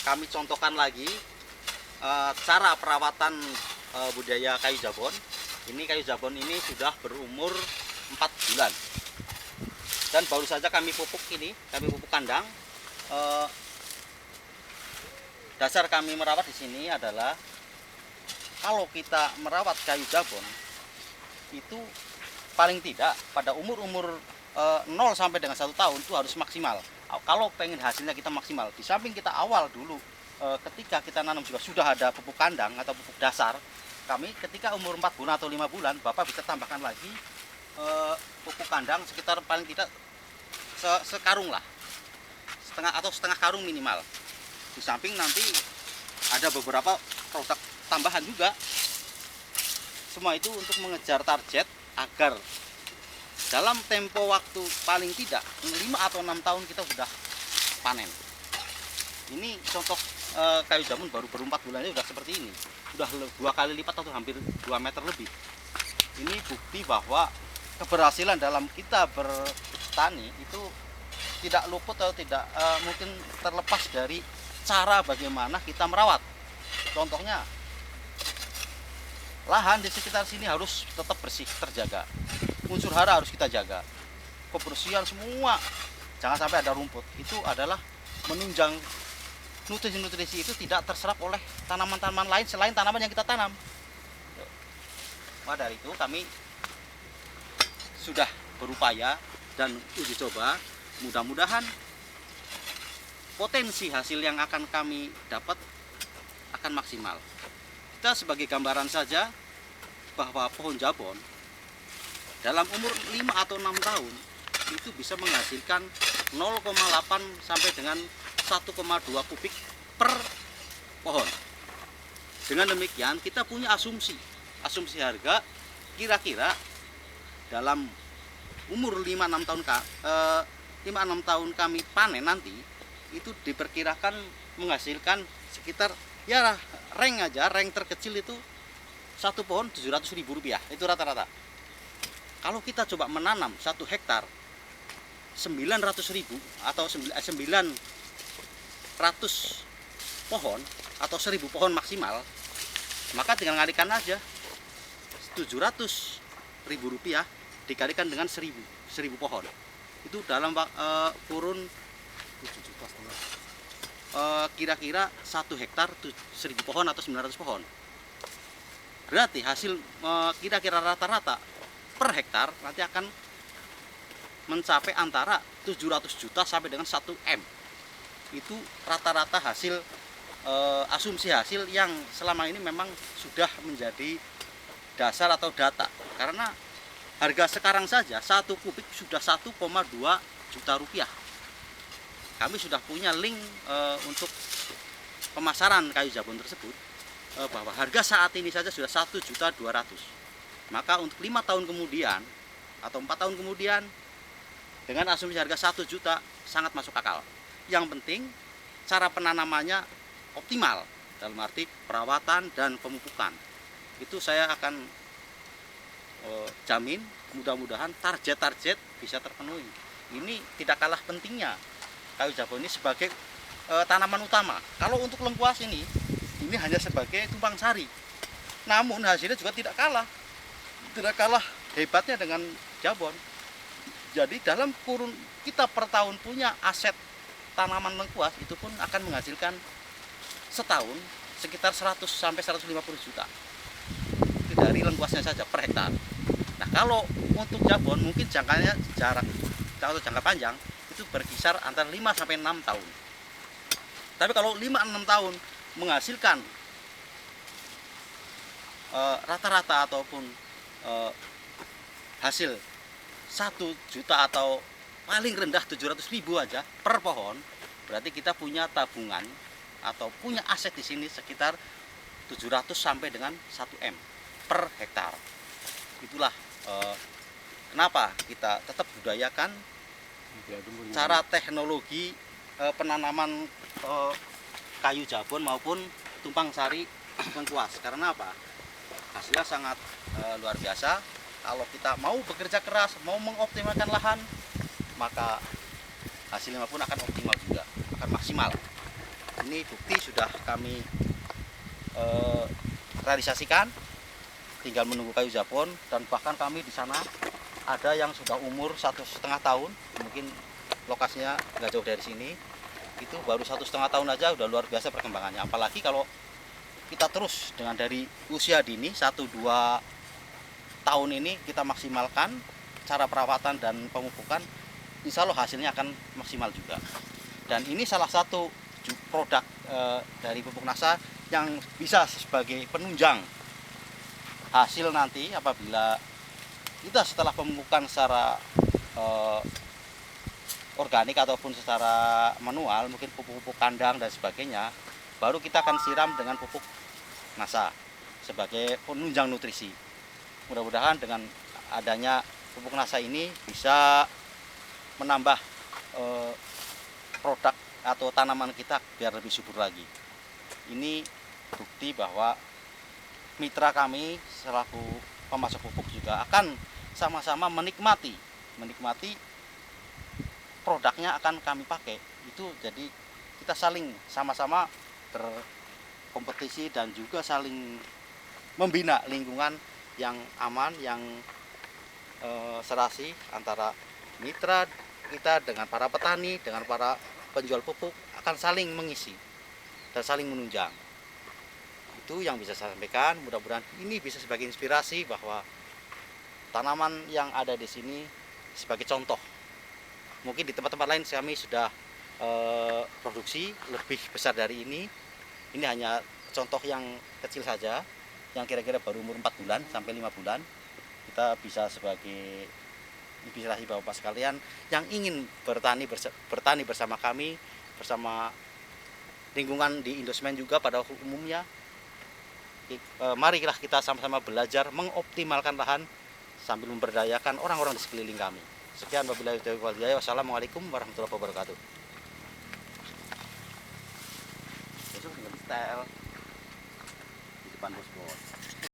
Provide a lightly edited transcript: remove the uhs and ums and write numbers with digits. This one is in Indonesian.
kami contohkan lagi cara perawatan budidaya kayu jabon. Ini kayu jabon ini sudah berumur 4 bulan. Dan baru saja kami pupuk kandang. Dasar kami merawat di sini adalah kalau kita merawat kayu jabon itu paling tidak pada umur 0 sampai dengan 1 tahun itu harus maksimal. Kalau pengen hasilnya kita maksimal, di samping kita awal dulu ketika kita nanam juga sudah ada pupuk kandang atau pupuk dasar. Kami ketika umur 4 bulan atau 5 bulan, Bapak bisa tambahkan lagi pupuk kandang sekitar paling tidak sekarung lah, setengah karung minimal. Di samping nanti ada beberapa produk tambahan juga. Semua itu untuk mengejar target agar dalam tempo waktu paling tidak 5 atau 6 tahun kita sudah panen. Ini contoh kayu jabon baru 4 bulan ini sudah seperti ini. Sudah 2 kali lipat atau hampir 2 meter lebih. Ini bukti bahwa keberhasilan dalam kita bertani itu tidak luput atau tidak mungkin terlepas dari cara bagaimana kita merawat. Contohnya, lahan di sekitar sini harus tetap bersih, terjaga. Unsur hara harus kita jaga. Kebersihan semua, jangan sampai ada rumput. Itu adalah menunjang nutrisi-nutrisi itu tidak terserap oleh tanaman-tanaman lain selain tanaman yang kita tanam. Maka dari itu kami sudah berupaya dan uji coba, mudah-mudahan potensi hasil yang akan kami dapat akan maksimal. Kita sebagai gambaran saja bahwa pohon jabon dalam umur 5 atau 6 tahun itu bisa menghasilkan 0,8 sampai dengan 1,2 kubik per pohon. Dengan demikian kita punya asumsi harga kira-kira dalam umur 5-6 tahun kami panen nanti itu diperkirakan menghasilkan sekitar ya rank terkecil itu satu pohon Rp700.000, itu rata-rata. Kalau kita coba menanam 1 hektar 900.000 atau 900 pohon atau 1.000 pohon maksimal, maka tinggal ngalikan aja Rp700.000 dikalikan dengan 1.000 pohon. Itu dalam kurun 7,5 juta, kira-kira 1 hektar 1.000 pohon atau 900 pohon. Berarti hasil kira-kira rata-rata per hektar nanti akan mencapai antara 700 juta sampai dengan 1 M. Itu rata-rata hasil asumsi hasil yang selama ini memang sudah menjadi dasar atau data. Karena harga sekarang saja 1 kubik sudah 1,2 juta rupiah. Kami sudah punya link untuk pemasaran kayu jabon tersebut, bahwa harga saat ini saja sudah 1.200.000. Maka untuk 5 tahun kemudian atau 4 tahun kemudian dengan asumsi harga 1 juta sangat masuk akal. Yang penting cara penanamannya optimal dalam arti perawatan dan pemupukan. Itu saya akan jamin mudah-mudahan target-target bisa terpenuhi. Ini tidak kalah pentingnya kayu jabon ini sebagai tanaman utama. Kalau untuk lengkuas ini hanya sebagai tumpang sari. Namun hasilnya juga tidak kalah hebatnya dengan jabon. Jadi dalam kurun kita per tahun punya aset tanaman lengkuas itu pun akan menghasilkan setahun sekitar 100 sampai 150 juta. Itu dari lengkuasnya saja per hektar. Nah, kalau untuk jabon mungkin jangka panjang itu berkisar antara 5 sampai 6 tahun. Tapi kalau 5-6 tahun menghasilkan rata-rata ataupun hasil 1 juta atau paling rendah 700.000 aja per pohon, berarti kita punya tabungan atau punya aset di sini sekitar 700 sampai dengan 1 M per hektar. Itulah kenapa kita tetap budayakan cara teknologi penanaman kayu jabon maupun tumpang sari lengkuas. Karena apa? Hasilnya sangat luar biasa. Kalau kita mau bekerja keras, mau mengoptimalkan lahan, maka hasilnya pun akan optimal juga, akan maksimal. ini bukti sudah kami realisasikan, tinggal menunggu kayu Jabon. Dan bahkan kami di sana ada yang sudah umur 1,5 tahun, mungkin lokasinya nggak jauh dari sini, itu baru 1,5 tahun aja udah luar biasa perkembangannya. Apalagi kalau kita terus dengan dari usia dini 1-2 tahun ini kita maksimalkan cara perawatan dan pemupukan, insya Allah hasilnya akan maksimal juga. Dan ini salah satu produk dari pupuk NASA yang bisa sebagai penunjang hasil nanti apabila kita setelah pemupukan secara organik ataupun secara manual, mungkin pupuk-pupuk kandang dan sebagainya, baru kita akan siram dengan pupuk NASA sebagai penunjang nutrisi. Mudah-mudahan dengan adanya pupuk NASA ini bisa menambah produk atau tanaman kita biar lebih subur lagi. Ini bukti bahwa mitra kami selaku pemasok pupuk juga akan sama-sama menikmati produknya akan kami pakai. Itu jadi kita saling sama-sama berkompetisi dan juga saling membina lingkungan yang aman, yang serasi antara mitra kita dengan para petani, dengan para penjual pupuk, akan saling mengisi dan saling menunjang. Itu yang bisa saya sampaikan. Mudah-mudahan ini bisa sebagai inspirasi bahwa tanaman yang ada di sini sebagai contoh. Mungkin di tempat-tempat lain kami sudah produksi lebih besar dari ini. Ini hanya contoh yang kecil saja, yang kira-kira baru umur 4 bulan sampai 5 bulan. Kita bisa sebagai inspirasi Bapak sekalian yang ingin bertani bersama kami, bersama lingkungan di Indosmen juga pada umumnya. Marilah kita sama-sama belajar mengoptimalkan lahan sambil memberdayakan orang-orang di sekeliling kami. Sekian, wabillahi taufiq wal hidayah. Wassalamualaikum warahmatullahi wabarakatuh. Besok tinggal di style di depan bos.